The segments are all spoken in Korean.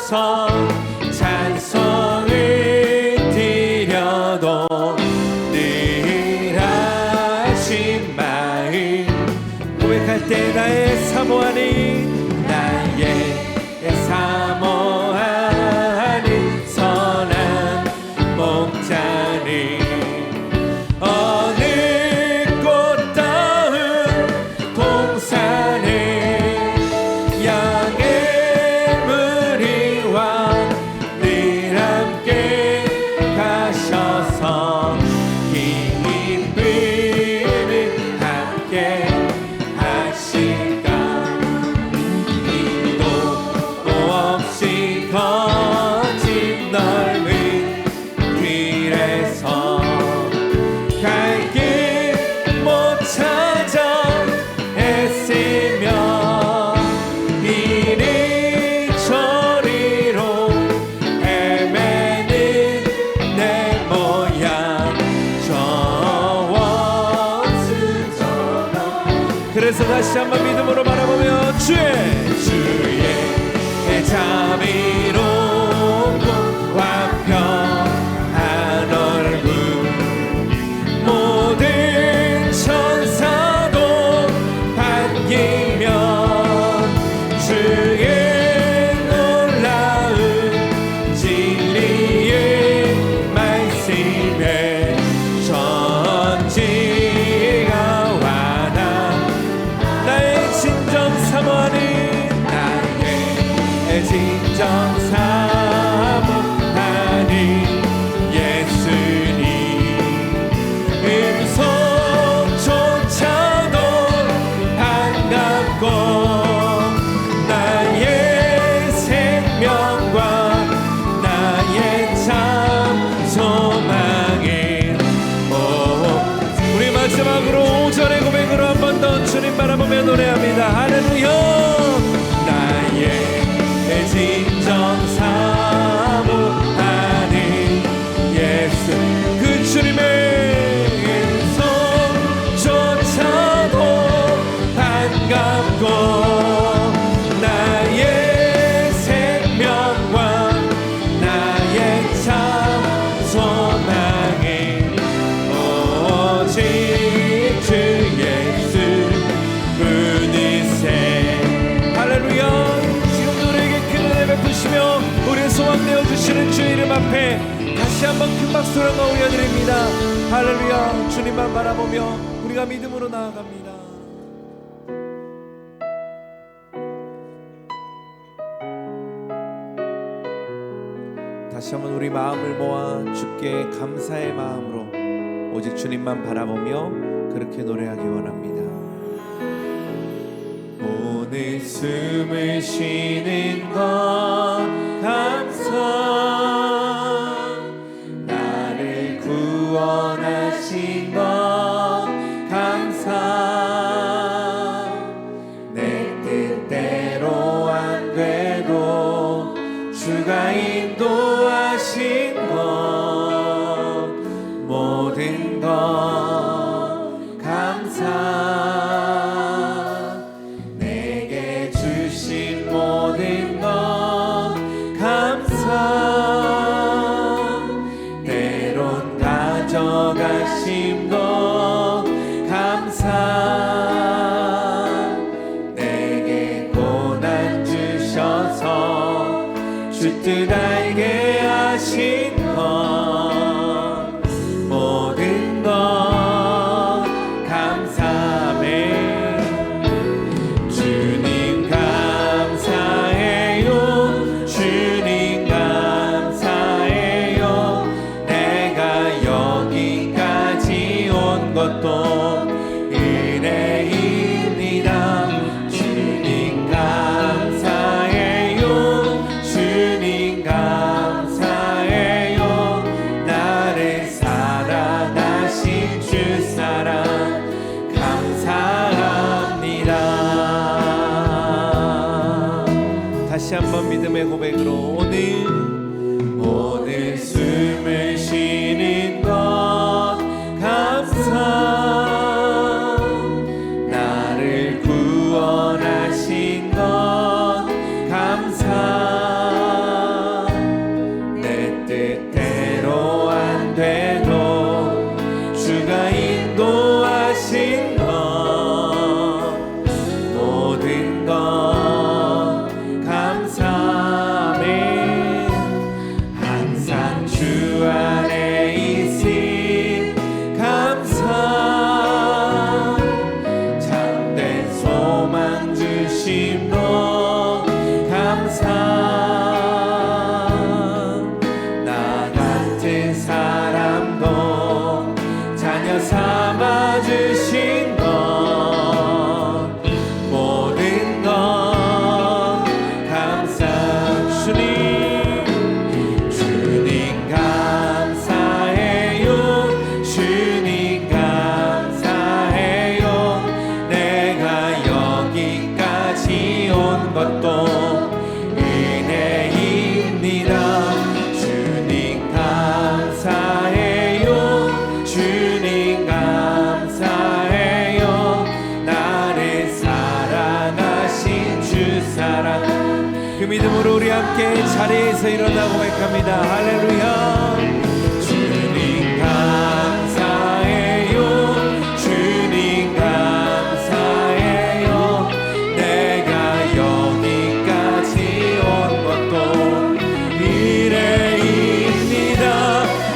주셔서 찬송을 드려도 늘 하신 마음 고백할 때 나의 사모하는 나의 사모하는 선한 목자는 어느 꽃다운 동산에 양의 무리와 늘 함께 가셔서 기쁨을 함께 하실까 길도 없이 거친 넓은 길에서 갈 길 못 찾아 애쓰며 이리 저리로 헤매는 내 모양 저원 스처럼 그래서 다시 한번 믿음으로 바라보며 주의 자비롭고 완벽한 얼굴 모든 천사도 반기며 주의 놀라운 진리의 말씀에 전지가 와나 나의 진정 사모하는 진정 사모하는 예수님 음성조차도 반갑고 나의 생명과 나의 참 소망인 우리 마지막으로 5절의 고백으로 한 번 더 주님 바라보며 노래합니다. 할렐루야. 나의 진정 사모하는 예수 그 주님의 음성조차도 반갑고 나의 생명과 나의 참 소망인 오직 주 예수 분이세. 할렐루야. 베푸시며 우리의 소망 내어주시는 주 이름 앞에 다시 한번 큰 박수로 올려드립니다. 할렐루야. 주님만 바라보며 우리가 믿음으로 나아갑니다. 다시 한번 우리 마음을 모아 주께 감사의 마음으로 오직 주님만 바라보며 그렇게 노래하기 원합니다. 오늘 숨을 쉬는 것 감사 나를 구원하신 것 감사 내 뜻대로 안 돼도 주가 인도하신 것 모든 것 감사 모든 것 감사 때론 가져가신 것 감사 내게 고난 주셔서 주 뜻 알게 하신 것 모든 것 감사하네. 것도 은혜입니다. 주님 감사해요. 주님 감사해요. 나를 사랑하신 주 사랑 감사합니다. 다시 한번 믿음의 고백으로 오늘 숨을 쉬는 것 감사 나를 구원하신 것 감사 것도 은혜입니다. 주님 감사해요. 주님 감사해요. 나를 사랑하신 주 사랑. 그 믿음으로 우리 함께 자리에서 일어나 고백합니다. 할렐루야. 주님 감사해요. 주님 감사해요. 내가 여기까지 온 것도 은혜입니다.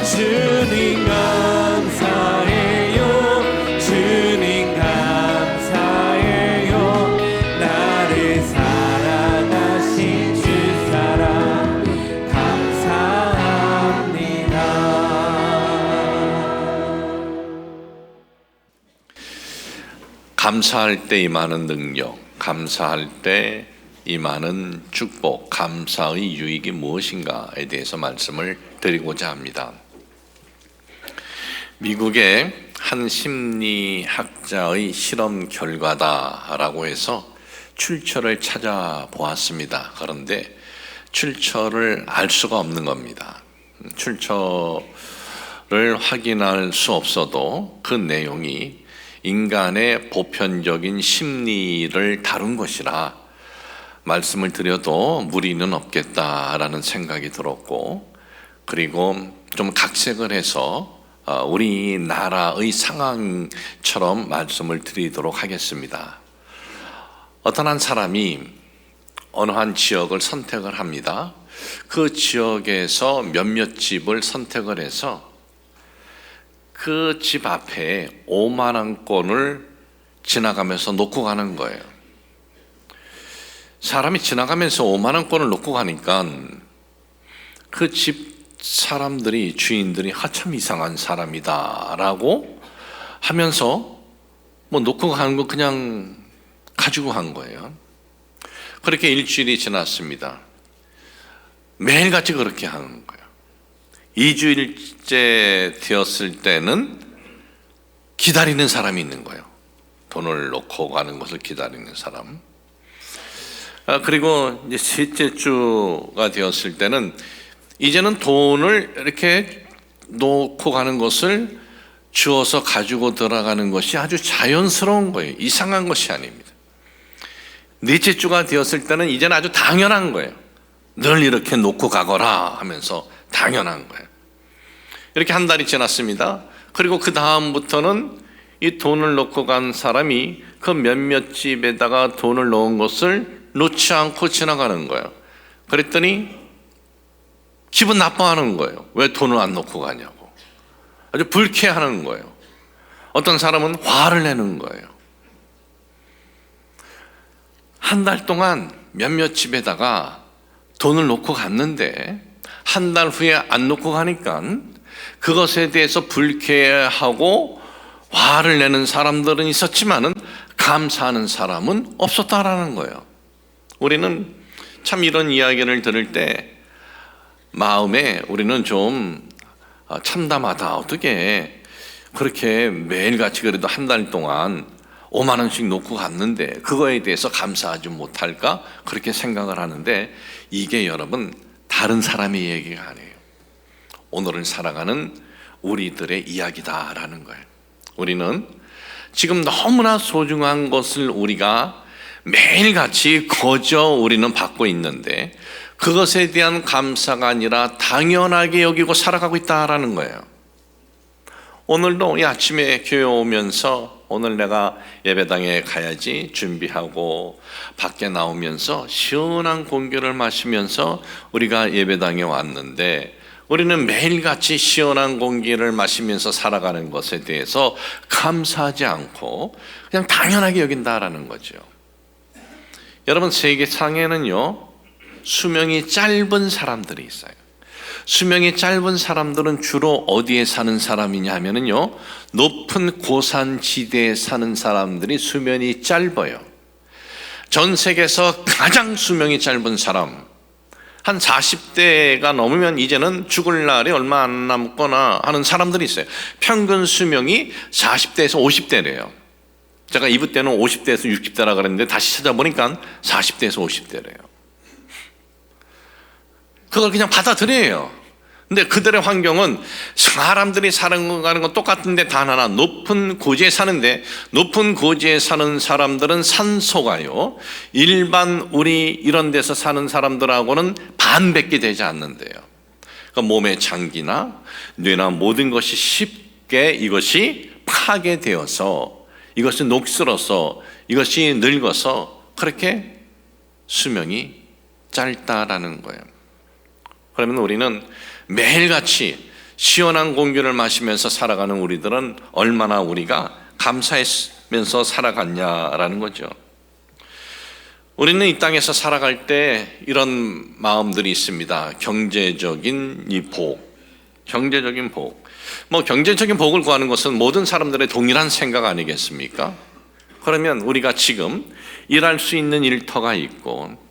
주님 감사해요. 주님 감사해요. 나를 사랑하신 주 사랑 감사합니다. 감사할 때 임하는 능력, 감사할 때 임하는 축복, 감사의 유익이 무엇인가에 대해서 말씀을 드리고자 합니다. 미국의 한 심리학자의 실험 결과다라고 해서 출처를 찾아보았습니다. 그런데 출처를 알 수가 없는 겁니다. 출처를 확인할 수 없어도 그 내용이 인간의 보편적인 심리를 다룬 것이라 말씀을 드려도 무리는 없겠다라는 생각이 들었고, 그리고 좀 각색을 해서 우리나라의 상황처럼 말씀을 드리도록 하겠습니다. 어떤 한 사람이 어느 한 지역을 선택을 합니다. 그 지역에서 몇몇 집을 선택을 해서 그 집 앞에 5만 원권을 지나가면서 놓고 가는 거예요. 사람이 지나가면서 5만 원권을 놓고 가니까 그 집 사람들이, 주인들이 참 이상한 사람이다 라고 하면서 뭐 놓고 가는 거 그냥 가지고 간 거예요. 그렇게 일주일이 지났습니다. 매일같이 그렇게 하는 거예요. 2주일째 되었을 때는 기다리는 사람이 있는 거예요. 돈을 놓고 가는 것을 기다리는 사람. 그리고 이제 셋째 주가 되었을 때는 이제는 돈을 이렇게 놓고 가는 것을 주어서 가지고 들어가는 것이 아주 자연스러운 거예요. 이상한 것이 아닙니다. 넷째 주가 되었을 때는 이제는 아주 당연한 거예요. 늘 이렇게 놓고 가거라 하면서 당연한 거예요. 이렇게 한 달이 지났습니다. 그리고 그 다음부터는 이 돈을 놓고 간 사람이 그 몇몇 집에다가 돈을 넣은 것을 놓지 않고 지나가는 거예요. 그랬더니 기분 나빠하는 거예요. 왜 돈을 안 놓고 가냐고. 아주 불쾌하는 거예요. 어떤 사람은 화를 내는 거예요. 한 달 동안 몇몇 집에다가 돈을 놓고 갔는데 한 달 후에 안 놓고 가니까 그것에 대해서 불쾌하고 화를 내는 사람들은 있었지만은 감사하는 사람은 없었다라는 거예요. 우리는 참 이런 이야기를 들을 때 마음에 우리는 좀 참담하다. 어떻게 그렇게 매일같이 그래도 한 달 동안 5만 원씩 놓고 갔는데 그거에 대해서 감사하지 못할까? 그렇게 생각을 하는데 이게 여러분 다른 사람의 얘기가 아니에요. 오늘을 살아가는 우리들의 이야기다라는 거예요. 우리는 지금 너무나 소중한 것을 우리가 매일같이 거저 우리는 받고 있는데 그것에 대한 감사가 아니라 당연하게 여기고 살아가고 있다라는 거예요. 오늘도 이 아침에 교회 오면서 오늘 내가 예배당에 가야지 준비하고 밖에 나오면서 시원한 공기를 마시면서 우리가 예배당에 왔는데 우리는 매일같이 시원한 공기를 마시면서 살아가는 것에 대해서 감사하지 않고 그냥 당연하게 여긴다라는 거죠. 여러분, 세계상에는요 수명이 짧은 사람들이 있어요. 수명이 짧은 사람들은 주로 어디에 사는 사람이냐 하면은요 높은 고산지대에 사는 사람들이 수명이 짧아요. 전 세계에서 가장 수명이 짧은 사람 한 40대가 넘으면 이제는 죽을 날이 얼마 안 남거나 하는 사람들이 있어요. 평균 수명이 40대에서 50대래요. 제가 이브 때는 50대에서 60대라 그랬는데 다시 찾아보니까 40대에서 50대래요. 그걸 그냥 받아들여요. 근데 그들의 환경은 사람들이 살아가는 건 똑같은데 단 하나, 높은 고지에 사는데, 높은 고지에 사는 사람들은 산소가요, 일반 우리 이런 데서 사는 사람들하고는 반밖에 되지 않는데요. 그러니까 몸의 장기나 뇌나 모든 것이 쉽게 이것이 파괴되어서, 이것이 녹슬어서, 이것이 늙어서 그렇게 수명이 짧다라는 거예요. 그러면 우리는 매일같이 시원한 공기를 마시면서 살아가는 우리들은 얼마나 우리가 감사하면서 살아갔냐라는 거죠. 우리는 이 땅에서 살아갈 때 이런 마음들이 있습니다. 경제적인 이 복, 경제적인 복. 경제적인 복을 구하는 것은 모든 사람들의 동일한 생각 아니겠습니까? 그러면 우리가 지금 일할 수 있는 일터가 있고,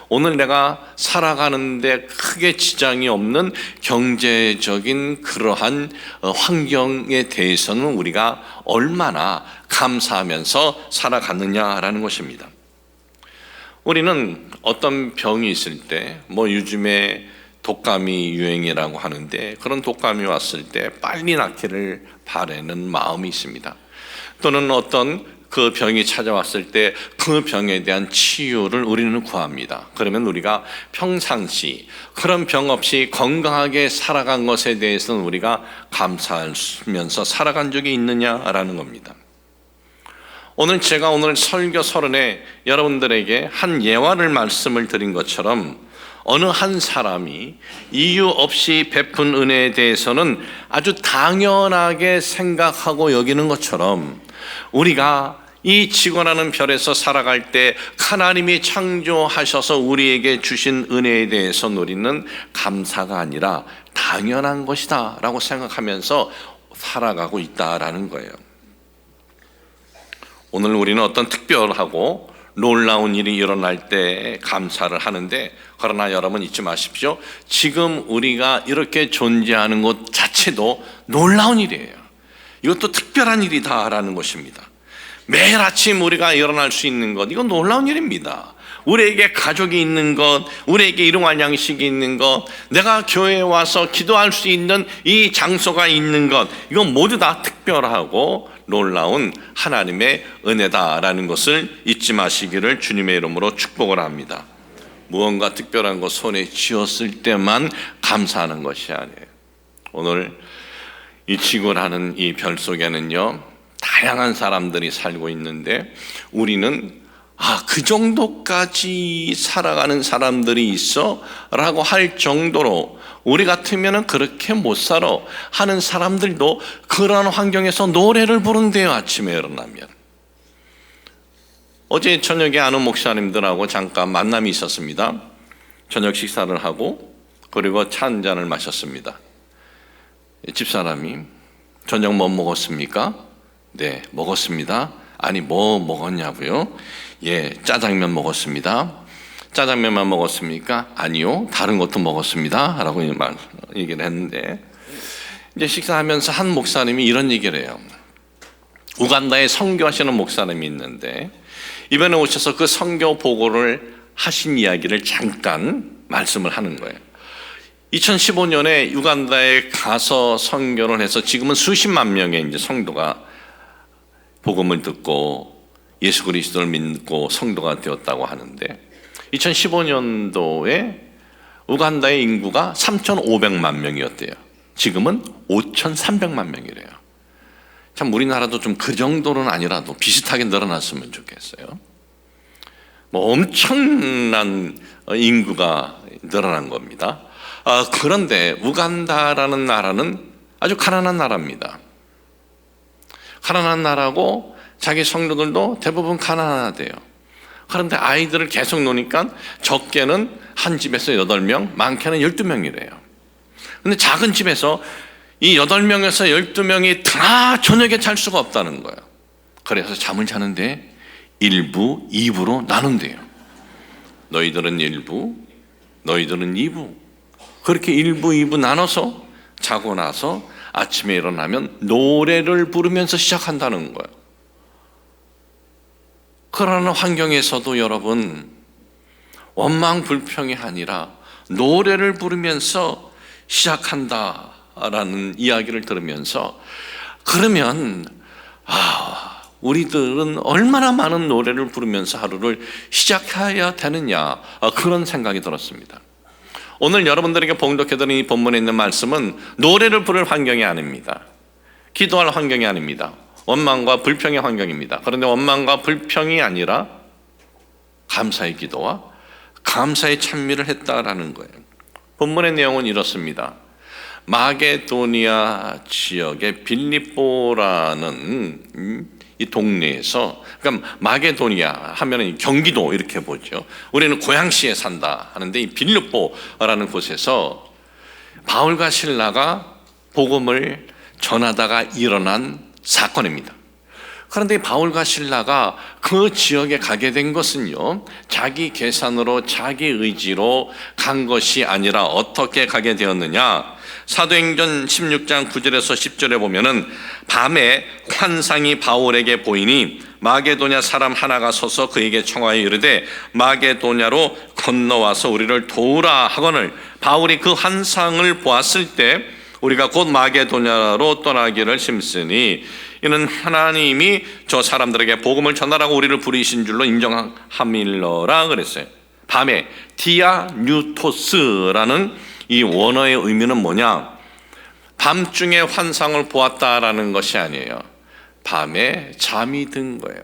오늘 내가 살아가는데 크게 지장이 없는 경제적인 그러한 환경에 대해서는 우리가 얼마나 감사하면서 살아갔느냐라는 것입니다. 우리는 어떤 병이 있을 때, 요즘에 독감이 유행이라고 하는데, 그런 독감이 왔을 때 빨리 낫기를 바라는 마음이 있습니다. 또는 어떤 그 병이 찾아왔을 때 그 병에 대한 치유를 우리는 구합니다. 그러면 우리가 평상시 그런 병 없이 건강하게 살아간 것에 대해서는 우리가 감사하면서 살아간 적이 있느냐라는 겁니다. 오늘 제가 설교 서론에 여러분들에게 한 예화를 말씀을 드린 것처럼, 어느 한 사람이 이유 없이 베푼 은혜에 대해서는 아주 당연하게 생각하고 여기는 것처럼, 우리가 이 지구라는 별에서 살아갈 때 하나님이 창조하셔서 우리에게 주신 은혜에 대해서 우리는 감사가 아니라 당연한 것이다 라고 생각하면서 살아가고 있다라는 거예요. 오늘 우리는 어떤 특별하고 놀라운 일이 일어날 때 감사를 하는데, 그러나 여러분 잊지 마십시오. 지금 우리가 이렇게 존재하는 것 자체도 놀라운 일이에요. 이것도 특별한 일이다라는 것입니다. 매일 아침 우리가 일어날 수 있는 것, 이건 놀라운 일입니다. 우리에게 가족이 있는 것, 우리에게 일용할 양식이 있는 것, 내가 교회에 와서 기도할 수 있는 이 장소가 있는 것, 이건 모두 다 특별하고 놀라운 하나님의 은혜다라는 것을 잊지 마시기를 주님의 이름으로 축복을 합니다. 무언가 특별한 것 손에 쥐었을 때만 감사하는 것이 아니에요. 오늘 이 지구라는 이 별 속에는요, 다양한 사람들이 살고 있는데, 우리는 그 정도까지 살아가는 사람들이 있어? 라고 할 정도로 우리 같으면 그렇게 못 살아 하는 사람들도 그런 환경에서 노래를 부른대요. 아침에 일어나면. 어제 저녁에 아는 목사님들하고 잠깐 만남이 있었습니다. 저녁 식사를 하고 그리고 차 한 잔을 마셨습니다. 집사람이 저녁 뭐 먹었습니까? 네, 먹었습니다. 아니, 뭐 먹었냐고요? 예, 짜장면 먹었습니다. 짜장면만 먹었습니까? 아니요, 다른 것도 먹었습니다 라고 얘기를 했는데, 이제 식사하면서 한 목사님이 이런 얘기를 해요. 우간다에 선교하시는 목사님이 있는데, 이번에 오셔서 그 선교 보고를 하신 이야기를 잠깐 말씀을 하는 거예요. 2015년에 우간다에 가서 선교를 해서 지금은 수십만 명의 이제 성도가 복음을 듣고 예수 그리스도를 믿고 성도가 되었다고 하는데, 2015년도에 우간다의 인구가 3,500만 명이었대요. 지금은 5,300만 명이래요. 참 우리나라도 좀 그 정도는 아니라도 비슷하게 늘어났으면 좋겠어요. 엄청난 인구가 늘어난 겁니다. 그런데 우간다라는 나라는 아주 가난한 나라입니다. 가난한 나라고 자기 성도들도 대부분 가난하대요. 그런데 아이들을 계속 놓으니까 적게는 한 집에서 8명, 많게는 12명이래요. 근데 작은 집에서 이 8명에서 12명이 다 저녁에 잘 수가 없다는 거예요. 그래서 잠을 자는데 1부, 2부로 나눈대요. 너희들은 1부, 너희들은 2부. 그렇게 1부, 2부 나눠서 자고 나서 아침에 일어나면 노래를 부르면서 시작한다는 거예요. 그러는 환경에서도 여러분 원망 불평이 아니라 노래를 부르면서 시작한다라는 이야기를 들으면서 그러면 우리들은 얼마나 많은 노래를 부르면서 하루를 시작해야 되느냐, 그런 생각이 들었습니다. 오늘 여러분들에게 봉독해드린 이 본문에 있는 말씀은 노래를 부를 환경이 아닙니다. 기도할 환경이 아닙니다. 원망과 불평의 환경입니다. 그런데 원망과 불평이 아니라 감사의 기도와 감사의 찬미를 했다라는 거예요. 본문의 내용은 이렇습니다. 마게도니아 지역의 빌립보라는 이 동네에서, 그러니까 마게도니아 하면은 경기도 이렇게 보죠. 우리는 고양시에 산다 하는데 이 빌립보라는 곳에서 바울과 실라가 복음을 전하다가 일어난 사건입니다. 그런데 바울과 실라가 그 지역에 가게 된 것은요, 자기 계산으로 자기 의지로 간 것이 아니라 어떻게 가게 되었느냐. 사도행전 16장 9절에서 10절에 보면은 밤에 환상이 바울에게 보이니 마게도냐 사람 하나가 서서 그에게 청하여 이르되 마게도냐로 건너와서 우리를 도우라 하거늘 바울이 그 환상을 보았을 때 우리가 곧 마게도냐로 떠나기를 심쓰니 이는 하나님이 저 사람들에게 복음을 전하라고 우리를 부르신 줄로 인정함일러라 그랬어요. 밤에 디아뉴토스라는 이 원어의 의미는 뭐냐? 밤중에 환상을 보았다라는 것이 아니에요. 밤에 잠이 든 거예요.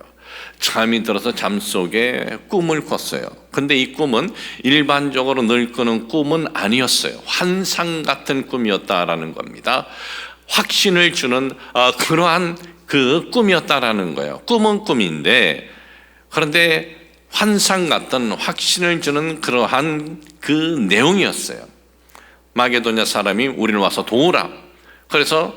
잠이 들어서 잠속에 꿈을 꿨어요. 근데 이 꿈은 일반적으로 늘 꾸는 꿈은 아니었어요. 환상 같은 꿈이었다라는 겁니다. 확신을 주는 그러한 그 꿈이었다라는 거예요. 꿈은 꿈인데, 그런데 환상 같은 확신을 주는 그러한 그 내용이었어요. 마게도냐 사람이 우리를 와서 도우라. 그래서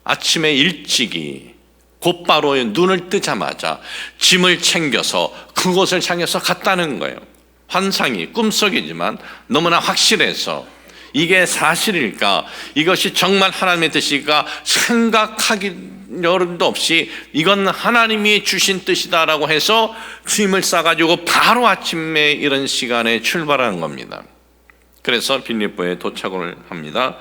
아침에 일찍이 곧바로 눈을 뜨자마자 짐을 챙겨서 그곳을 향해서 갔다는 거예요. 환상이 꿈속이지만 너무나 확실해서 이게 사실일까, 이것이 정말 하나님의 뜻일까 생각하기 여름도 없이 이건 하나님이 주신 뜻이다라고 해서 짐을 싸가지고 바로 아침에 이런 시간에 출발한 겁니다. 그래서 빌립보에 도착을 합니다.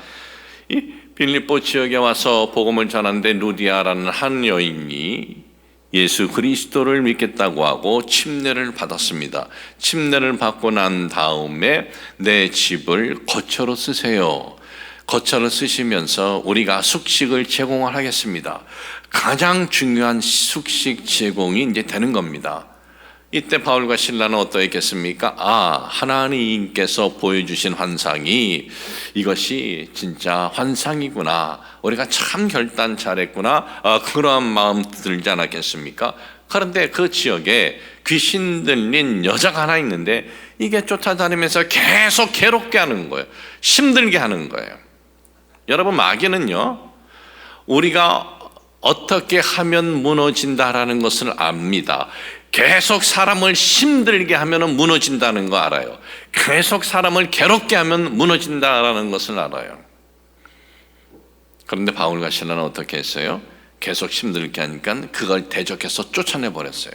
이 빌립보 지역에 와서 복음을 전하는데 루디아라는 한 여인이 예수 그리스도를 믿겠다고 하고 침례를 받았습니다. 침례를 받고 난 다음에 내 집을 거처로 쓰세요. 거처를 쓰시면서 우리가 숙식을 제공을 하겠습니다. 가장 중요한 숙식 제공이 이제 되는 겁니다. 이때 바울과 실라는 어떠했겠습니까? 하나님께서 보여주신 환상이 이것이 진짜 환상이구나, 우리가 참 결단 잘했구나, 그러한 마음 들지 않았겠습니까? 그런데 그 지역에 귀신 들린 여자가 하나 있는데 이게 쫓아다니면서 계속 괴롭게 하는 거예요. 힘들게 하는 거예요. 여러분, 마귀는요, 우리가 어떻게 하면 무너진다라는 것을 압니다. 계속 사람을 힘들게 하면 무너진다는 거 알아요. 계속 사람을 괴롭게 하면 무너진다라는 것을 알아요. 그런데 바울과 실라는 어떻게 했어요? 계속 힘들게 하니까 그걸 대적해서 쫓아내 버렸어요.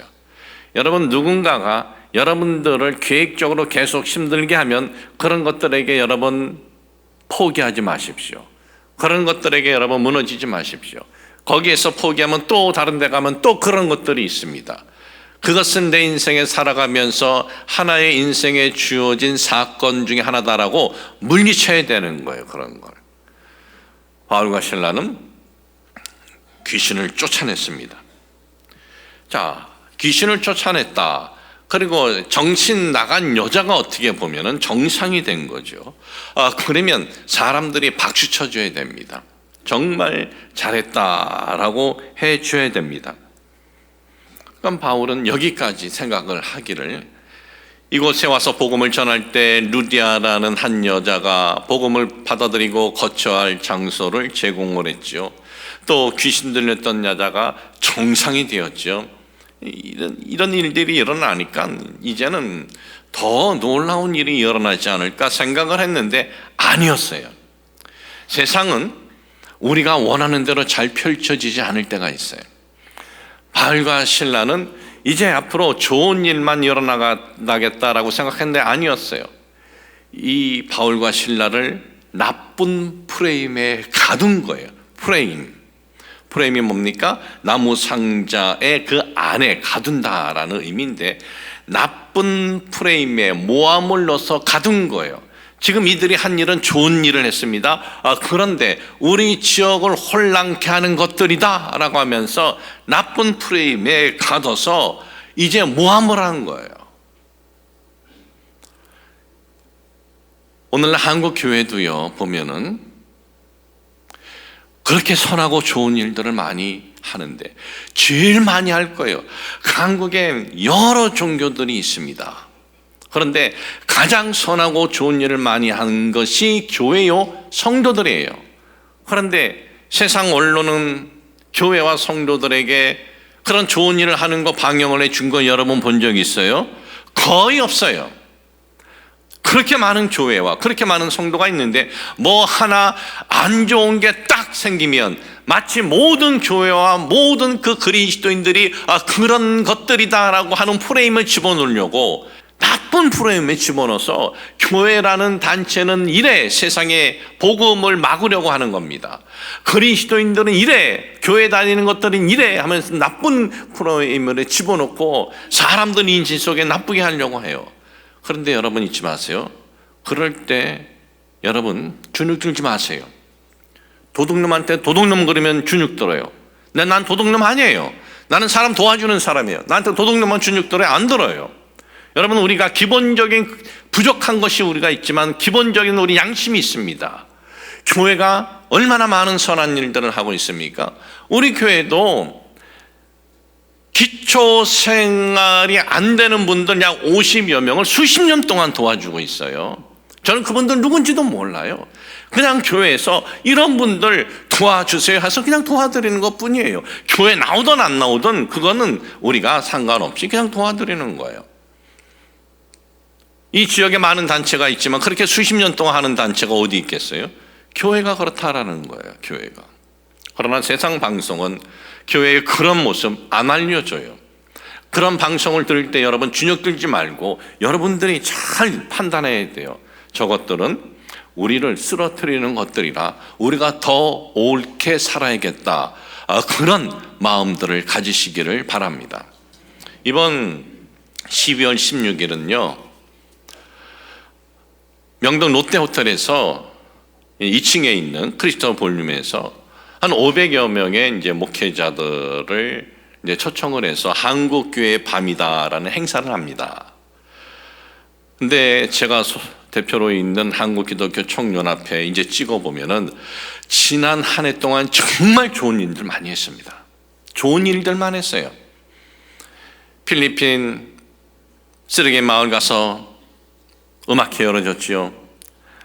여러분, 누군가가 여러분들을 계획적으로 계속 힘들게 하면 그런 것들에게 여러분 포기하지 마십시오. 그런 것들에게 여러분 무너지지 마십시오. 거기에서 포기하면 또 다른 데 가면 또 그런 것들이 있습니다. 그것은 내 인생에 살아가면서 하나의 인생에 주어진 사건 중에 하나다라고 물리쳐야 되는 거예요. 그런 걸. 바울과 실라는 귀신을 쫓아냈습니다. 자, 귀신을 쫓아냈다. 그리고 정신 나간 여자가 어떻게 보면은 정상이 된 거죠. 그러면 사람들이 박수 쳐줘야 됩니다. 정말 잘했다라고 해줘야 됩니다. 그럼 바울은 여기까지 생각을 하기를, 이곳에 와서 복음을 전할 때 루디아라는 한 여자가 복음을 받아들이고 거처할 장소를 제공을 했죠. 또 귀신 들렸던 여자가 정상이 되었죠. 이런 일들이 일어나니까 이제는 더 놀라운 일이 일어나지 않을까 생각을 했는데 아니었어요. 세상은 우리가 원하는 대로 잘 펼쳐지지 않을 때가 있어요. 바울과 실라는 이제 앞으로 좋은 일만 일어나겠다라고 생각했는데 아니었어요. 이 바울과 실라를 나쁜 프레임에 가둔 거예요. 프레임이 뭡니까? 나무 상자의 그 안에 가둔다라는 의미인데, 나쁜 프레임에 모함을 넣어서 가둔 거예요. 지금 이들이 한 일은 좋은 일을 했습니다. 그런데 우리 지역을 혼란케 하는 것들이다 라고 하면서 나쁜 프레임에 가둬서 이제 모함을 한 거예요. 오늘날 한국 교회도요, 보면은 그렇게 선하고 좋은 일들을 많이 하는데 제일 많이 할 거예요. 한국에 여러 종교들이 있습니다. 그런데 가장 선하고 좋은 일을 많이 하는 것이 교회요, 성도들이에요. 그런데 세상 언론은 교회와 성도들에게 그런 좋은 일을 하는 거 방영을 해준 거 여러분 본 적 있어요? 거의 없어요. 그렇게 많은 교회와 그렇게 많은 성도가 있는데 뭐 하나 안 좋은 게 딱 생기면 마치 모든 교회와 모든 그 그리스도인들이 그런 것들이다라고 하는 프레임을 집어넣으려고 나쁜 프레임에 집어넣어서 교회라는 단체는 이래 세상에 복음을 막으려고 하는 겁니다. 그리스도인들은 이래, 교회 다니는 것들은 이래 하면서 나쁜 프레임을 집어넣고 사람들 인지 속에 나쁘게 하려고 해요. 그런데 여러분 잊지 마세요. 그럴 때 여러분 주눅 들지 마세요. 도둑놈한테 도둑놈 그러면 주눅 들어요. 근데 난 도둑놈 아니에요. 나는 사람 도와주는 사람이에요. 나한테 도둑놈은 주눅 들어요? 안 들어요. 여러분, 우리가 기본적인 부족한 것이 우리가 있지만 기본적인 우리 양심이 있습니다. 교회가 얼마나 많은 선한 일들을 하고 있습니까? 우리 교회도 기초 생활이 안 되는 분들 약 50여 명을 수십 년 동안 도와주고 있어요. 저는 그분들 누군지도 몰라요. 그냥 교회에서 이런 분들 도와주세요 해서 그냥 도와드리는 것 뿐이에요. 교회 나오든 안 나오든 그거는 우리가 상관없이 그냥 도와드리는 거예요. 이 지역에 많은 단체가 있지만 그렇게 수십 년 동안 하는 단체가 어디 있겠어요? 교회가 그렇다라는 거예요. 교회가. 그러나 세상 방송은 교회의 그런 모습 안 알려줘요. 그런 방송을 들을 때 여러분 주눅 들지 말고 여러분들이 잘 판단해야 돼요. 저것들은 우리를 쓰러뜨리는 것들이라 우리가 더 옳게 살아야겠다, 그런 마음들을 가지시기를 바랍니다. 이번 12월 16일은요 명동 롯데호텔에서 2층에 있는 크리스천 볼륨에서 한 500여 명의 이제 목회자들을 이제 초청을 해서 한국교회의 밤이다라는 행사를 합니다. 근데 제가 대표로 있는 한국기독교 총연합회 이제 찍어보면은 지난 한 해 동안 정말 좋은 일들 많이 했습니다. 좋은 일들만 했어요. 필리핀 쓰레기 마을 가서 음악회 열어줬지요.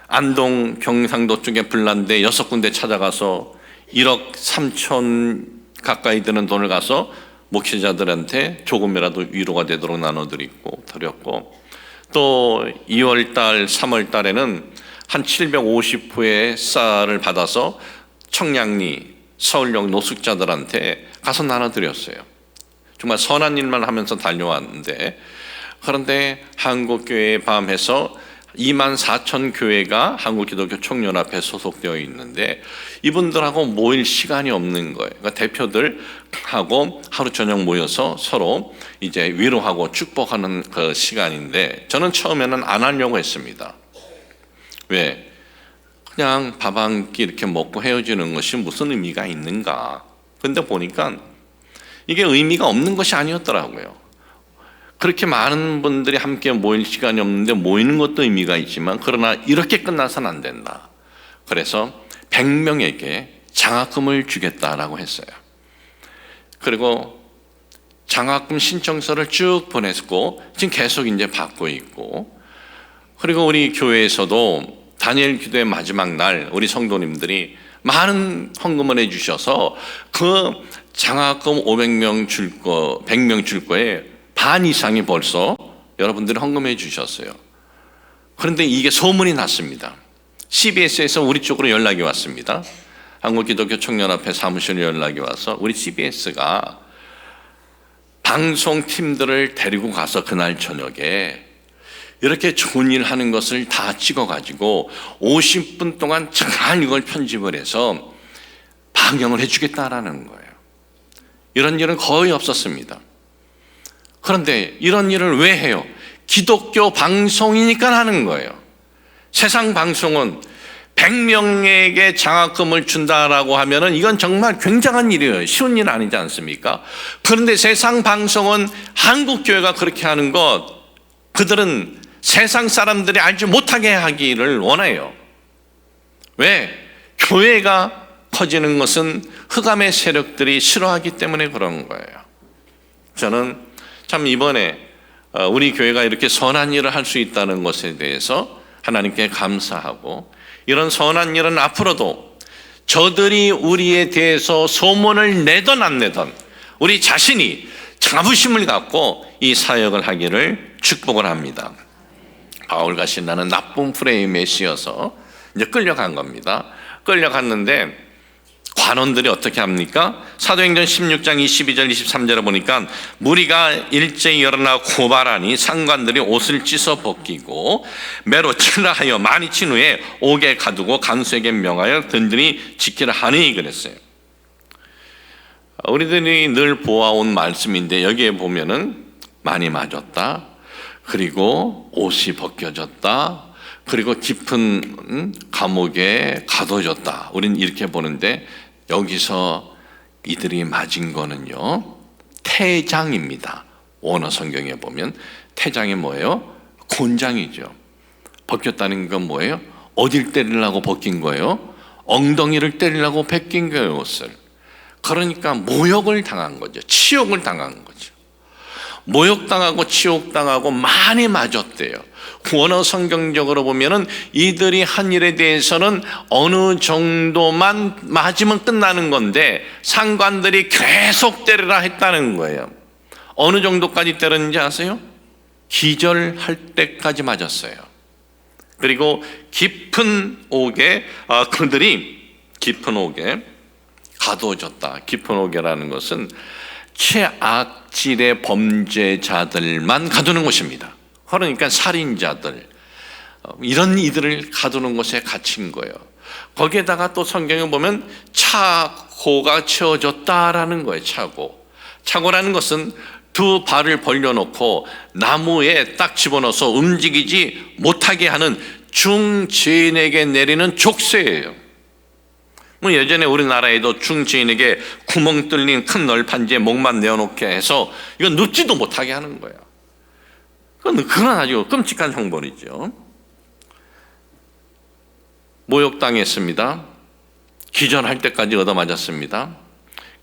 안동 경상도 쪽에 불난데 6군데 찾아가서 1억 3천 가까이 드는 돈을 가서 목회자들한테 조금이라도 위로가 되도록 나눠드렸고, 또 2월달 3월달에는 한 750호의 쌀을 받아서 청량리 서울역 노숙자들한테 가서 나눠드렸어요. 정말 선한 일만 하면서 달려왔는데, 그런데 한국교회 밤에서 24,000 교회가 한국기독교 총연합회에 소속되어 있는데 이분들하고 모일 시간이 없는 거예요. 그러니까 대표들하고 하루 저녁 모여서 서로 이제 위로하고 축복하는 그 시간인데 저는 처음에는 안 하려고 했습니다. 왜? 그냥 밥 한 끼 이렇게 먹고 헤어지는 것이 무슨 의미가 있는가? 근데 보니까 이게 의미가 없는 것이 아니었더라고요. 그렇게 많은 분들이 함께 모일 시간이 없는데 모이는 것도 의미가 있지만 그러나 이렇게 끝나서는 안 된다. 그래서 100명에게 장학금을 주겠다라고 했어요. 그리고 장학금 신청서를 쭉 보냈고 지금 계속 이제 받고 있고, 그리고 우리 교회에서도 다니엘 기도의 마지막 날 우리 성도님들이 많은 헌금을 해주셔서 그 장학금 500명 줄 거, 100명 줄 거에 반 이상이 벌써 여러분들이 헌금해 주셨어요. 그런데 이게 소문이 났습니다. CBS에서 우리 쪽으로 연락이 왔습니다. 한국기독교 총연합회 사무실에 연락이 와서 우리 CBS가 방송팀들을 데리고 가서 그날 저녁에 이렇게 좋은 일 하는 것을 다 찍어가지고 50분 동안 잘 이걸 편집을 해서 방영을 해주겠다라는 거예요. 이런 일은 거의 없었습니다. 그런데 이런 일을 왜 해요? 기독교 방송이니까 하는 거예요. 세상 방송은 100명에게 장학금을 준다라고 하면은 이건 정말 굉장한 일이에요. 쉬운 일 아니지 않습니까? 그런데 세상 방송은 한국교회가 그렇게 하는 것, 그들은 세상 사람들이 알지 못하게 하기를 원해요. 왜? 교회가 커지는 것은 흑암의 세력들이 싫어하기 때문에 그런 거예요. 저는 참 이번에 우리 교회가 이렇게 선한 일을 할 수 있다는 것에 대해서 하나님께 감사하고, 이런 선한 일은 앞으로도 저들이 우리에 대해서 소문을 내던 안 내던 우리 자신이 자부심을 갖고 이 사역을 하기를 축복을 합니다. 바울과 신라는 나쁜 프레임에 씌어서 이제 끌려간 겁니다. 끌려갔는데 관원들이 어떻게 합니까? 사도행전 16장 22절 23절에 보니까 무리가 일제히 일어나 고발하니 상관들이 옷을 찢어 벗기고 매로 치라 하여 많이 친 후에 옥에 가두고 간수에게 명하여 든든히 지키라 하니 그랬어요. 우리들이 늘 보아온 말씀인데 여기에 보면은 많이 맞았다, 그리고 옷이 벗겨졌다, 그리고 깊은 감옥에 가둬졌다. 우린 이렇게 보는데 여기서 이들이 맞은 거는요, 태장입니다. 원어 성경에 보면 태장이 뭐예요? 곤장이죠. 벗겼다는 건 뭐예요? 어딜 때리려고 벗긴 거예요? 엉덩이를 때리려고 벗긴 거예요, 옷을. 그러니까 모욕을 당한 거죠. 치욕을 당한 거죠. 모욕당하고 치욕당하고 많이 맞았대요. 원어 성경적으로 보면은 이들이 한 일에 대해서는 어느 정도만 맞으면 끝나는 건데 상관들이 계속 때리라 했다는 거예요. 어느 정도까지 때렸는지 아세요? 기절할 때까지 맞았어요. 그리고 깊은 옥에 그들이 깊은 옥에 가두어졌다. 깊은 옥이라는 것은 최악질의 범죄자들만 가두는 곳입니다. 그러니까 살인자들, 이런 이들을 가두는 곳에 갇힌 거예요. 거기에다가 또 성경에 보면 차고가 채워졌다라는 거예요. 차고라는 것은 두 발을 벌려놓고 나무에 딱 집어넣어서 움직이지 못하게 하는 중죄인에게 내리는 족쇄예요. 예전에 우리나라에도 중죄인에게 구멍 뚫린 큰 널판지에 목만 내어놓게 해서 이건 눕지도 못하게 하는 거예요. 그건 아주 끔찍한 형벌이죠. 모욕당했습니다. 기절할 때까지 얻어맞았습니다.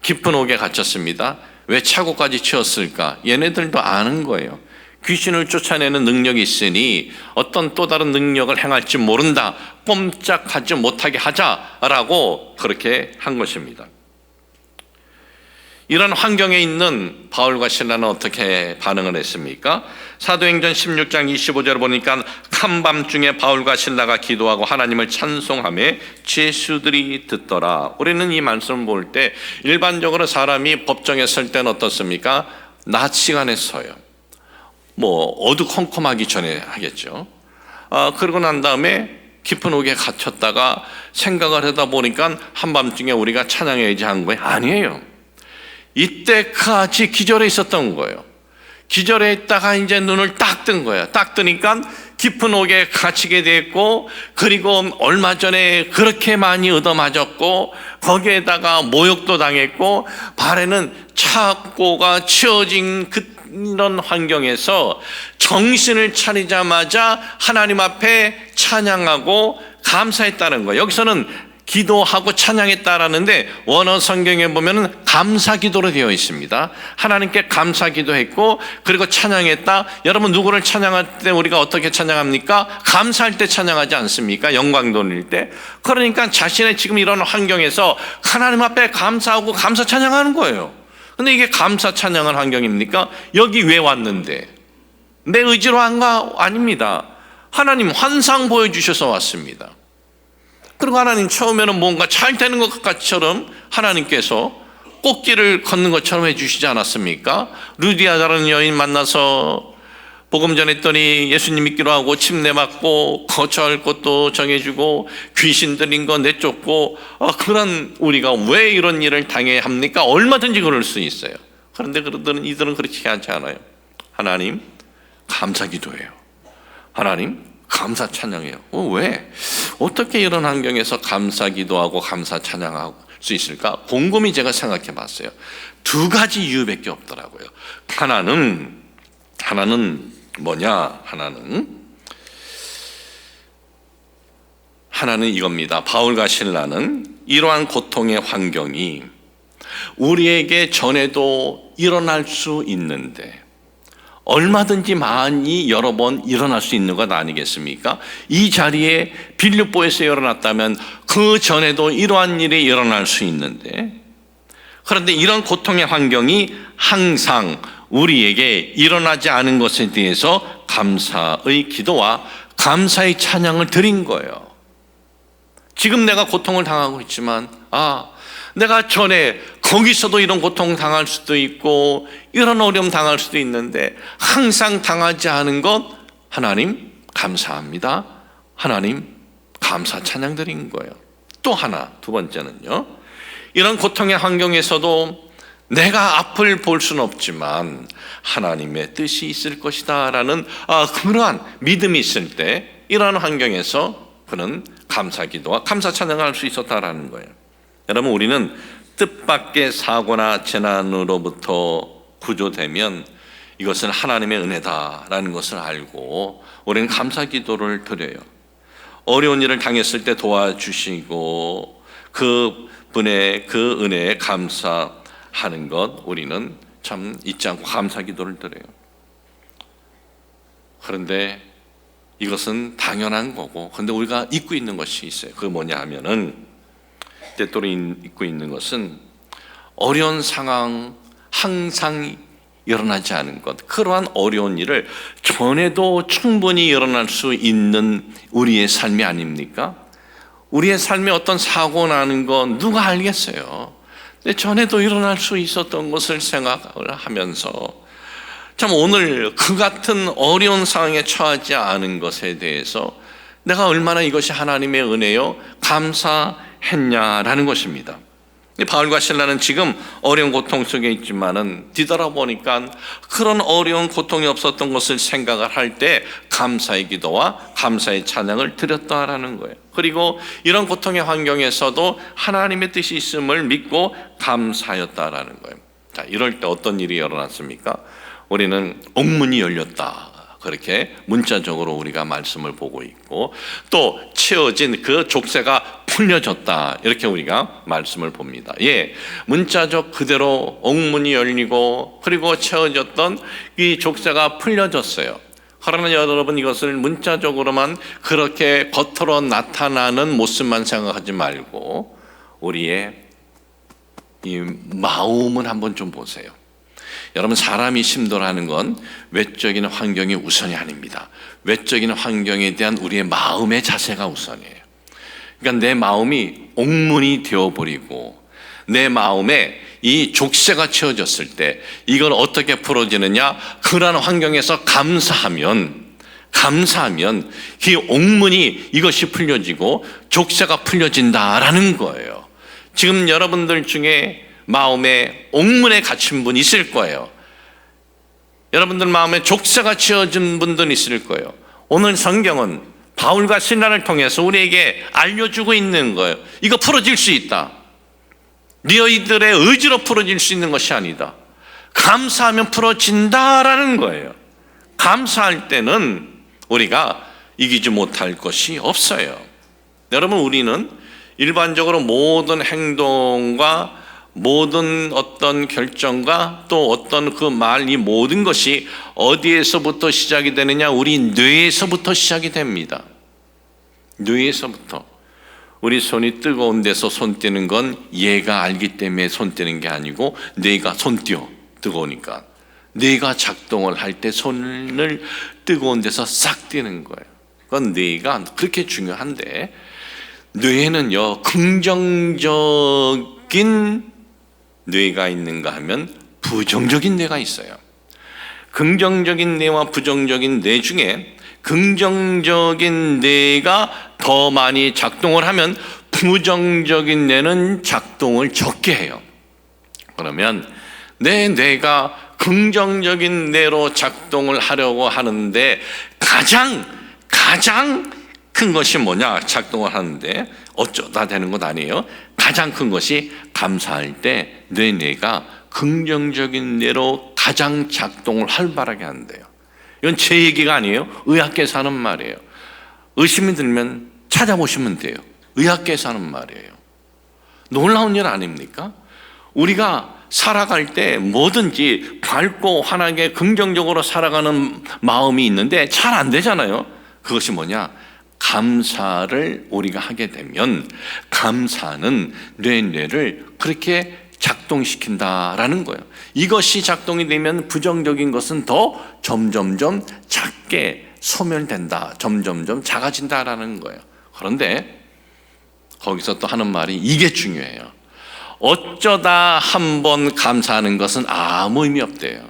깊은 옥에 갇혔습니다. 왜 차고까지 채웠을까? 얘네들도 아는 거예요. 귀신을 쫓아내는 능력이 있으니 어떤 또 다른 능력을 행할지 모른다. 꼼짝하지 못하게 하자라고 그렇게 한 것입니다. 이런 환경에 있는 바울과 실라는 어떻게 반응을 했습니까? 사도행전 16장 25절을 보니까 한밤중에 바울과 실라가 기도하고 하나님을 찬송하며 죄수들이 듣더라. 우리는 이 말씀을 볼 때 일반적으로 사람이 법정에 설 때는 어떻습니까? 낮 시간에 서요. 어두컴컴하기 전에 하겠죠. 그러고 난 다음에 깊은 옥에 갇혔다가 생각을 하다 보니까 한밤중에 우리가 찬양해야지 한 거예요? 아니에요. 이때까지 기절해 있었던 거예요. 기절해 있다가 이제 눈을 딱 뜬 거예요. 딱 뜨니까 깊은 옥에 갇히게 됐고, 그리고 얼마 전에 그렇게 많이 얻어맞았고, 거기에다가 모욕도 당했고, 발에는 차고가 치어진 이런 환경에서 정신을 차리자마자 하나님 앞에 찬양하고 감사했다는 거예요. 여기서는 기도하고 찬양했다라는데 원어 성경에 보면은 감사 기도로 되어 있습니다. 하나님께 감사 기도했고 그리고 찬양했다. 여러분 누구를 찬양할 때 우리가 어떻게 찬양합니까? 감사할 때 찬양하지 않습니까? 영광 돌릴 때. 그러니까 자신의 지금 이런 환경에서 하나님 앞에 감사하고 감사 찬양하는 거예요. 근데 이게 감사 찬양할 환경입니까? 여기 왜 왔는데? 내 의지로 한 거 아닙니다. 하나님 환상 보여주셔서 왔습니다. 그리고 하나님 처음에는 뭔가 잘 되는 것 같처럼 하나님께서 꽃길을 걷는 것처럼 해주시지 않았습니까? 루디아라는 여인 만나서 복음 전했더니 예수님 믿기로 하고 침례 맞고 거처할 곳도 정해주고 귀신 들린 거 내쫓고, 그런 우리가 왜 이런 일을 당해야 합니까? 얼마든지 그럴 수 있어요. 그런데 이들은 그렇지 않지 않아요. 하나님 감사 기도해요. 하나님 감사 찬양해요. 왜? 어떻게 이런 환경에서 감사 기도하고 감사 찬양할 수 있을까? 곰곰이 제가 생각해 봤어요. 두 가지 이유밖에 없더라고요. 하나는 뭐냐? 하나는 이겁니다. 바울과 실라는 이러한 고통의 환경이 우리에게 전에도 일어날 수 있는데, 얼마든지 많이 여러 번 일어날 수 있는 것 아니겠습니까? 이 자리에 빌립보에서 일어났다면 그 전에도 이러한 일이 일어날 수 있는데, 그런데 이런 고통의 환경이 항상 우리에게 일어나지 않은 것에 대해서 감사의 기도와 감사의 찬양을 드린 거예요. 지금 내가 고통을 당하고 있지만, 내가 전에 거기서도 이런 고통 당할 수도 있고 이런 어려움 당할 수도 있는데 항상 당하지 않은 것, 하나님 감사합니다. 하나님 감사 찬양 드린 거예요. 또 하나, 두 번째는요, 이런 고통의 환경에서도 내가 앞을 볼 수는 없지만 하나님의 뜻이 있을 것이다 라는 그러한 믿음이 있을 때, 이러한 환경에서 그는 감사 기도와 감사 찬양을 할 수 있었다라는 거예요. 여러분, 우리는 뜻밖의 사고나 재난으로부터 구조되면 이것은 하나님의 은혜다라는 것을 알고 우리는 감사 기도를 드려요. 어려운 일을 당했을 때 도와주시고 그 분의 그 은혜에 감사하는 것, 우리는 참 잊지 않고 감사 기도를 드려요. 그런데 이것은 당연한 거고, 그런데 우리가 잊고 있는 것이 있어요. 그게 뭐냐 하면은, 때때로 잊고 있는 것은 어려운 상황 항상 일어나지 않은 것, 그러한 어려운 일을 전에도 충분히 일어날 수 있는 우리의 삶이 아닙니까? 우리의 삶에 어떤 사고 나는 건 누가 알겠어요? 근데 전에도 일어날 수 있었던 것을 생각을 하면서 참 오늘 그 같은 어려운 상황에 처하지 않은 것에 대해서 내가 얼마나 이것이 하나님의 은혜요 감사했냐라는 것입니다. 바울과 실라는 지금 어려운 고통 속에 있지만은 뒤돌아보니까 그런 어려운 고통이 없었던 것을 생각을 할 때 감사의 기도와 감사의 찬양을 드렸다라는 거예요. 그리고 이런 고통의 환경에서도 하나님의 뜻이 있음을 믿고 감사하였다라는 거예요. 자, 이럴 때 어떤 일이 일어났습니까? 우리는 옥문이 열렸다, 그렇게 문자적으로 우리가 말씀을 보고 있고, 또 채워진 그 족쇄가 풀려졌다, 이렇게 우리가 말씀을 봅니다. 문자적 그대로 옥문이 열리고 그리고 채워졌던 이 족쇄가 풀려졌어요. 그러나 여러분, 이것을 문자적으로만 그렇게 겉으로 나타나는 모습만 생각하지 말고 우리의 이 마음은 한번 좀 보세요. 여러분, 사람이 힘들어하는 건 외적인 환경이 우선이 아닙니다. 외적인 환경에 대한 우리의 마음의 자세가 우선이에요. 그러니까 내 마음이 옥문이 되어버리고 내 마음에 이 족쇄가 채워졌을 때 이걸 어떻게 풀어지느냐? 그러한 환경에서 감사하면 이 옥문이 이것이 풀려지고 족쇄가 풀려진다라는 거예요. 지금 여러분들 중에 마음에 옥문에 갇힌 분 있을 거예요. 여러분들 마음에 족쇄가 채워진 분들 있을 거예요. 오늘 성경은 바울과 실라를 통해서 우리에게 알려주고 있는 거예요. 이거 풀어질 수 있다. 너희들의 의지로 풀어질 수 있는 것이 아니다. 감사하면 풀어진다라는 거예요. 감사할 때는 우리가 이기지 못할 것이 없어요. 여러분, 우리는 일반적으로 모든 행동과 모든 어떤 결정과 또 어떤 그 말, 이 모든 것이 어디에서부터 시작이 되느냐? 우리 뇌에서부터 시작이 됩니다. 뇌에서부터. 우리 손이 뜨거운 데서 손 떼는 건 얘가 알기 때문에 손 떼는 게 아니고 뇌가 손 떼어, 뜨거우니까. 뇌가 작동을 할 때 손을 뜨거운 데서 싹 떼는 거예요. 그건 뇌가 그렇게 중요한데, 뇌에는요 긍정적인 뇌가 있는가 하면 부정적인 뇌가 있어요. 긍정적인 뇌와 부정적인 뇌 중에 긍정적인 뇌가 더 많이 작동을 하면 부정적인 뇌는 작동을 적게 해요. 그러면 내 뇌가 긍정적인 뇌로 작동을 하려고 하는데 가장 큰 것이 뭐냐? 작동을 하는데 어쩌다 되는 것 아니에요. 가장 큰 것이 감사할 때 내 뇌가 긍정적인 뇌로 가장 작동을 활발하게 한대요. 이건 제 얘기가 아니에요. 의학계에서 하는 말이에요. 의심이 들면 찾아보시면 돼요. 의학계에서 하는 말이에요. 놀라운 일 아닙니까? 우리가 살아갈 때 뭐든지 밝고 환하게 긍정적으로 살아가는 마음이 있는데 잘 안 되잖아요. 그것이 뭐냐? 감사를 우리가 하게 되면 감사는 뇌를 그렇게 작동시킨다라는 거예요. 이것이 작동이 되면 부정적인 것은 더 점점점 작게 소멸된다. 점점점 작아진다라는 거예요. 그런데 거기서 또 하는 말이 이게 중요해요. 어쩌다 한번 감사하는 것은 아무 의미 없대요.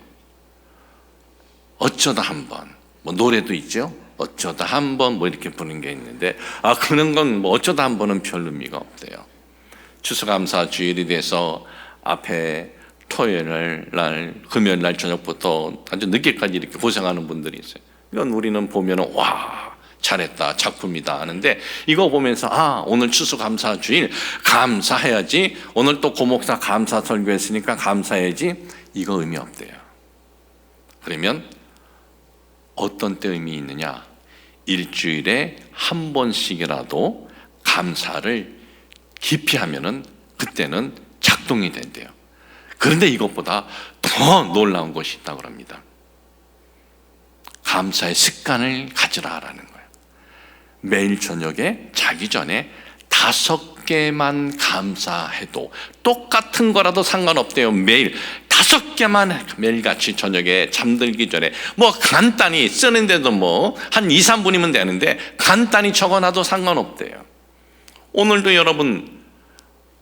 어쩌다 한번. 뭐 노래도 있죠. 어쩌다 한번 뭐 이렇게 부르는 게 있는데 그런 건 뭐 어쩌다 한번은 별 의미가 없대요. 추수감사 주일이 돼서 앞에 토요일 날, 금요일 날 저녁부터 아주 늦게까지 이렇게 고생하는 분들이 있어요. 이건 우리는 보면은 와 잘했다 작품이다 하는데 이거 보면서 오늘 추수감사 주일 감사해야지, 오늘 또 고목사 감사 설교했으니까 감사해야지, 이거 의미 없대요. 그러면 어떤 때 의미 있느냐? 일주일에 한 번씩이라도 감사를 깊이 하면은 그때는 작동이 된대요. 그런데 이것보다 더 놀라운 것이 있다고 합니다. 감사의 습관을 가지라라는 거예요. 매일 저녁에 자기 전에 5개만 감사해도 똑같은 거라도 상관없대요. 매일 5개만 매일같이 저녁에 잠들기 전에 뭐 간단히 쓰는데도 뭐 한 2, 3분이면 되는데 간단히 적어놔도 상관없대요. 오늘도 여러분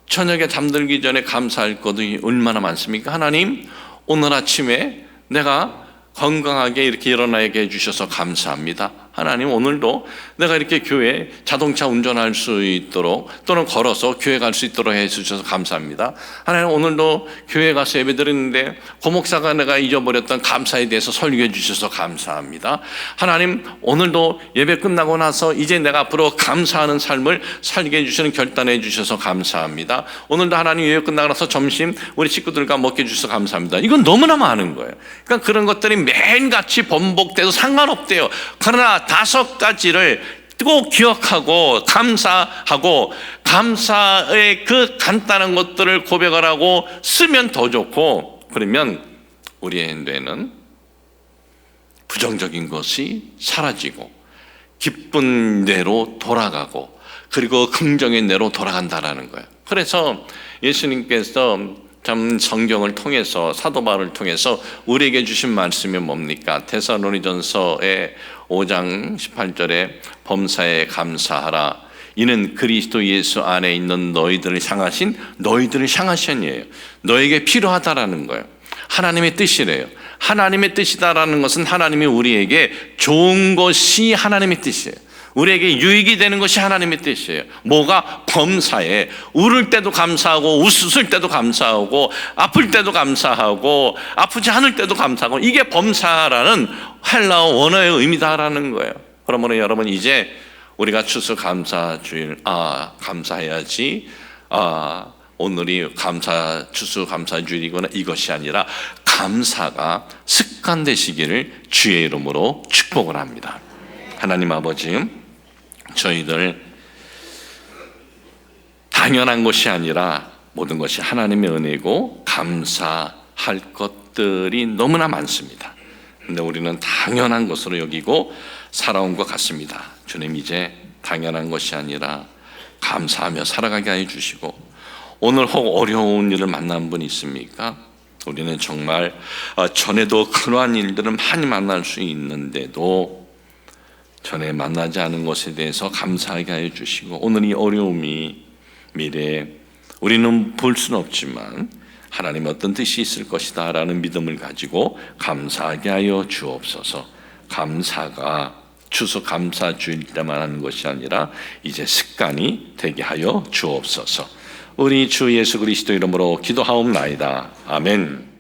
저녁에 잠들기 전에 감사할 것이 얼마나 많습니까? 하나님, 오늘 아침에 내가 건강하게 이렇게 일어나게 해주셔서 감사합니다. 하나님, 오늘도 내가 이렇게 교회 자동차 운전할 수 있도록 또는 걸어서 교회 갈 수 있도록 해주셔서 감사합니다. 하나님, 오늘도 교회 가서 예배 드리는데 고목사가 내가 잊어버렸던 감사에 대해서 설교해 주셔서 감사합니다. 하나님, 오늘도 예배 끝나고 나서 이제 내가 앞으로 감사하는 삶을 살게 해주시는 결단해 주셔서 감사합니다. 오늘도 하나님 예배 끝나고 나서 점심 우리 식구들과 먹게 해주셔서 감사합니다. 이건 너무나 많은 거예요. 그러니까 그런 것들이 매일같이 번복돼도 상관없대요. 그러나 5가지를 꼭 기억하고 감사하고 감사의 그 간단한 것들을 고백을 하고 쓰면 더 좋고, 그러면 우리의 뇌는 부정적인 것이 사라지고 기쁜 뇌로 돌아가고 그리고 긍정의 뇌로 돌아간다라는 거예요. 그래서 예수님께서 참 성경을 통해서 사도 바울을 통해서 우리에게 주신 말씀이 뭡니까? 데살로니전서의 5장 18절에 범사에 감사하라. 이는 그리스도 예수 안에 있는 너희들을 향하신이에요. 너에게 필요하다라는 거예요. 하나님의 뜻이래요. 하나님의 뜻이다라는 것은 하나님이 우리에게 좋은 것이 하나님의 뜻이에요. 우리에게 유익이 되는 것이 하나님의 뜻이에요. 뭐가? 범사에 울을 때도 감사하고 웃을 때도 감사하고 아플 때도 감사하고 아프지 않을 때도 감사하고, 이게 범사라는 헬라어 원어의 의미다라는 거예요. 그러므로 여러분, 이제 우리가 추수감사주일 감사해야지, 오늘이 추수감사주일이구나, 이것이 아니라 감사가 습관되시기를 주의 이름으로 축복을 합니다. 하나님 아버지, 저희들 당연한 것이 아니라 모든 것이 하나님의 은혜고 감사할 것들이 너무나 많습니다. 그런데 우리는 당연한 것으로 여기고 살아온 것 같습니다. 주님, 이제 당연한 것이 아니라 감사하며 살아가게 해주시고, 오늘 혹 어려운 일을 만난 분 있습니까? 우리는 정말 전에도 그러한 일들은 많이 만날 수 있는데도 전에 만나지 않은 것에 대해서 감사하게 해주시고, 오늘 이 어려움이 미래에 우리는 볼 수는 없지만 하나님 어떤 뜻이 있을 것이다 라는 믿음을 가지고 감사하게 하여 주옵소서. 감사가 추수감사주일 때만 하는 것이 아니라 이제 습관이 되게 하여 주옵소서. 우리 주 예수 그리스도 이름으로 기도하옵나이다. 아멘.